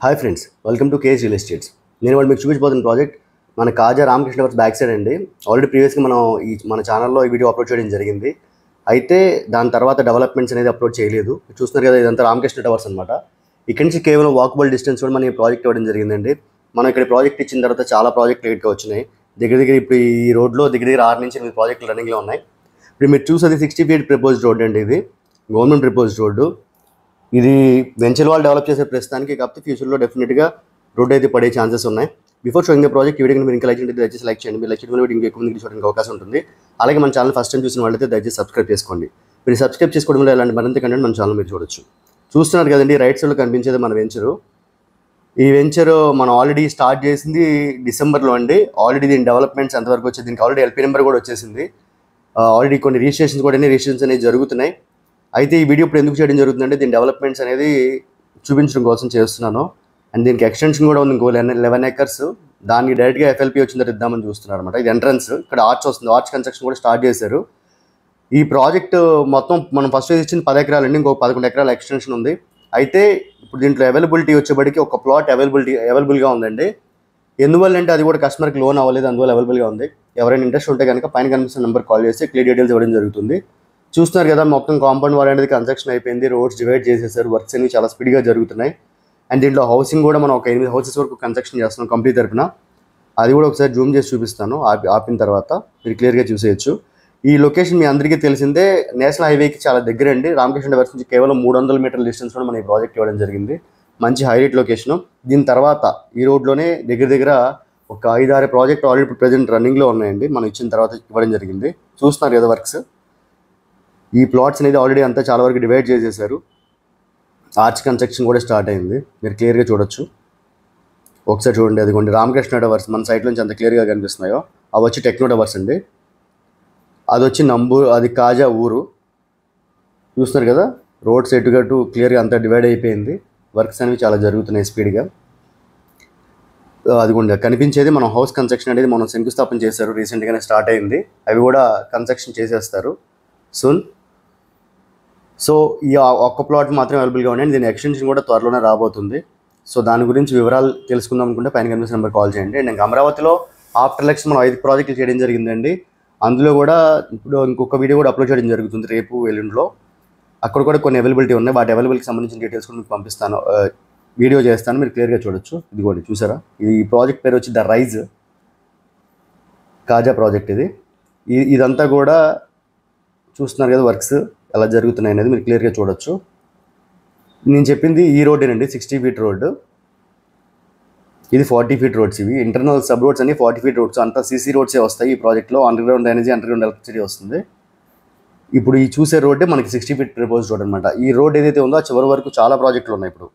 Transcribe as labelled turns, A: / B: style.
A: Hi friends, welcome to KS real estates. నేను వాళ్ళు మీకు చూపించబోతున్న ప్రాజెక్ట్ మన కాజా రామకృష్ణ వర్క్స్ బ్యాక్ సైడ్ అండి. ఆల్రెడీ ప్రీవియస్గా మనం మన ఛానల్లో ఈ వీడియో అప్లోడ్ చేయడం జరిగింది. అయితే దాని తర్వాత డెవలప్మెంట్స్ అనేది అప్లోడ్ చేయలేదు. చూస్తున్నారు కదా, ఇదంతా రామకృష్ణ టవర్స్ అనమాట. ఇక్కడి నుంచి కేవలం వాకబుల్ డిస్టెన్స్ కూడా మన ఈ ప్రాజెక్ట్ ఇవ్వడం జరిగిందండి. మనం ఇక్కడ ప్రాజెక్ట్ ఇచ్చిన తర్వాత చాలా ప్రాజెక్టులు లేట్గా వచ్చినాయి. దగ్గర ఇప్పుడు ఈ రోడ్లో దగ్గర 6 నుంచి 8 ప్రాజెక్టులు రన్నింగ్లో ఉన్నాయి. ఇప్పుడు మీరు చూసేది 60 feet ప్రపోజ్డ్ రోడ్ అండి. ఇది గవర్నమెంట్ ప్రపోజ్డ్ రోడ్డు. ఇది వెంచర్ వాళ్ళు డెవలప్ చేసే ప్రస్తుతానికి, కాకపోతే ఫ్యూచర్లో డెఫినెట్గా రోడ్ అయితే పడే ఛాన్సెస్ ఉన్నాయి. Before showing the project video మీరు ఇంకా లైక్ చేయండి, దయచేసి లైక్ చేయండి. మీరు లైక్ చేయడం వల్ల ఇంకా ఎక్కువ మందికి చూడడానికి అవకాశం ఉంటుంది. అలాగే మన ఛానల్ ఫస్ట్ టైం చూసిన వాళ్ళైతే దయచేసి సబ్స్క్రైబ్ చేసుకోండి. మీరు సబ్స్క్రైబ్ చేసుకోవడం వల్ల ఇలాంటి మరింత కంటెంట్ మన ఛానల్ మీరు చూడొచ్చు. చూస్తున్నారు కదండి, రైట్ సైడ్లో కనిపించేది మన వెంచరు. ఈ వెంచర్ మనం ఆల్రెడీ స్టార్ట్ చేసింది డిసెంబర్లో అండి. ఆల్రెడీ దీని డెవలప్మెంట్స్ ఎంతవరకు వచ్చేది, దీనికి ఆల్రెడీ ఎల్పీ నెంబర్ కూడా వచ్చేసింది. ఆల్రెడీ కొన్ని రిజిస్ట్రేషన్స్ అనేవి జరుగుతున్నాయి. అయితే ఈ వీడియో ఇప్పుడు ఎందుకు చేయడం జరుగుతుందంటే, దీని డెవలప్మెంట్స్ అనేది చూపించడం కోసం చేస్తున్నాను. అండ్ దీనికి ఎక్స్టెన్షన్ కూడా ఉంది, ఇంకో 11 acres. దానికి డైరెక్ట్గా ఎఫ్ఎల్పీ వచ్చిన తర్వాత ఇద్దామని చూస్తున్నారు అనమాట. ఇది ఎంట్రన్స్, ఇక్కడ ఆర్చ్ వస్తుంది. ఆర్చ్ కన్స్ట్రక్షన్ కూడా స్టార్ట్ చేశారు. ఈ ప్రాజెక్ట్ మొత్తం మనం ఫస్ట్ ఫేజ్ ఇచ్చింది 10 acres అండి. ఇంకో 11 acres ఎక్స్టెన్షన్ ఉంది. అయితే ఇప్పుడు దీంట్లో అవైలబిలిటీ వచ్చేబడికి ఒక ప్లాట్ అవైలబుల్గా ఉందండి. ఎందువల్లంటే అది కూడా కస్టమర్కి లోన్ అవ్వలేదు, అందువల్ల అవైలబుల్గా ఉంది. ఎవరైనా ఇంట్రెస్ట్ ఉంటే కనుక పైన కనిపిస్తున్న నెంబర్ కాల్ చేసి క్లియర్ డీటెయిల్స్ ఇవ్వడం జరుగుతుంది. చూస్తున్నారు కదా, మొత్తం కాంపౌండ్ వాల్ అనేది కన్స్ట్రక్షన్ అయిపోయింది. రోడ్స్ డివైడ్ చేసేసారు. వర్క్స్ అన్ని చాలా స్పీడ్గా జరుగుతున్నాయి. అండ్ దీంట్లో హౌసింగ్ కూడా మనం ఒక 8 houses వరకు కన్స్ట్రక్షన్ చేస్తున్నాం కంపెనీ తరపున. అది కూడా ఒకసారి జూమ్ చేసి చూపిస్తాను. ఆపిన తర్వాత మీరు క్లియర్గా చూసేయచ్చు. ఈ లొకేషన్ మీ అందరికీ తెలిసిందే, నేషనల్ హైవేకి చాలా దగ్గర అండి. రామకృష్ణ టవర్స్ నుంచి కేవలం 300 మీటర్ల డిస్టెన్స్ కూడా మన ఈ ప్రాజెక్ట్ ఇవ్వడం జరిగింది. మంచి హైలైట్ లొకేషను. దీని తర్వాత ఈ రోడ్లోనే దగ్గర ఒక 5-6 ప్రాజెక్ట్ ఆల్రెడీ ఇప్పుడు ప్రజెంట్ రన్నింగ్లో ఉన్నాయండి. మనం ఇచ్చిన తర్వాత ఇవ్వడం జరిగింది. చూస్తున్నారు కదా వర్క్స్. ఈ ప్లాట్స్ అనేది ఆల్రెడీ అంతా చాలా వరకు డివైడ్ చేసేసారు. ఆర్చ్ కన్స్ట్రక్షన్ కూడా స్టార్ట్ అయింది, మీరు క్లియర్గా చూడొచ్చు. ఒకసారి చూడండి, అదిగోండి రామకృష్ణ టవర్స్ మన సైట్ నుంచి అంత క్లియర్గా కనిపిస్తున్నాయో అవి వచ్చి టెక్నో టవర్స్ అండి. అది వచ్చి నంబూరు, అది కాజా ఊరు. చూస్తున్నారు కదా, రోడ్ సైడ్ గట్టు క్లియర్గా అంతా డివైడ్ అయిపోయింది. వర్క్స్ అనేవి చాలా జరుగుతున్నాయి స్పీడ్గా. అదిగోండి కనిపించేది మనం హౌస్ కన్స్ట్రక్షన్ అనేది మనం శంకుస్థాపన చేశారు, రీసెంట్గానే స్టార్ట్ అయింది. అవి కూడా కన్స్ట్రక్షన్ చేసేస్తారు సూన్. సో ఈ ఒక్క ప్లాట్ మాత్రం అవైలబుల్గా ఉండండి. దీని ఎక్స్టెన్షన్ కూడా త్వరలోనే రాబోతుంది. సో దాని గురించి వివరాలు తెలుసుకుందాం అనుకుంటే పైన కనిపిస్తున్న నెంబర్ కాల్ చేయండి. అండ్ అమరావతిలో ఆఫ్టర్ ఎలక్షన్ మనం 5 ప్రాజెక్టులు చేయడం జరిగిందండి. అందులో కూడా ఇప్పుడు ఇంకొక వీడియో కూడా అప్లోడ్ చేయడం జరుగుతుంది రేపు ఎల్లుండిలో. అక్కడ కూడా కొన్ని అవైలబిలిటీ ఉన్నాయి. వాటి అవైలబిలిటీకి సంబంధించిన డీటెయిల్స్ కూడా మీకు పంపిస్తాను, వీడియో చేస్తాను, మీరు క్లియర్గా చూడొచ్చు. ఇదిగోండి చూసారా, ఈ ప్రాజెక్ట్ పేరు వచ్చి ద రైజ్ కాజా ప్రాజెక్ట్. ఇదంతా కూడా చూస్తున్నారు కదా, వర్క్స్ ఎలా జరుగుతున్నాయి అనేది మీరు క్లియర్గా చూడొచ్చు. నేను చెప్పింది ఈ రోడ్డేనండి, 60 feet రోడ్డు. ఇది 40 feet రోడ్స్. ఇవి ఇంటర్నల్ సబ్ రోడ్స్ అన్ని 40 feet రోడ్స్. అంతా సీసీ రోడ్సే వస్తాయి ఈ ప్రాజెక్ట్లో. అండర్గ్రౌండ్ ఎనర్జీ, అండర్గ్రౌండ్ ఎలక్ట్రిసిటీ వస్తుంది. ఇప్పుడు ఈ చూసే రోడ్డే మనకి 60 feet ప్రపోజ్డ్ రోడ్ అనమాట. ఈ రోడ్ ఏదైతే ఉందో చివరి వరకు చాలా ప్రాజెక్టులు ఉన్నాయి. ఇప్పుడు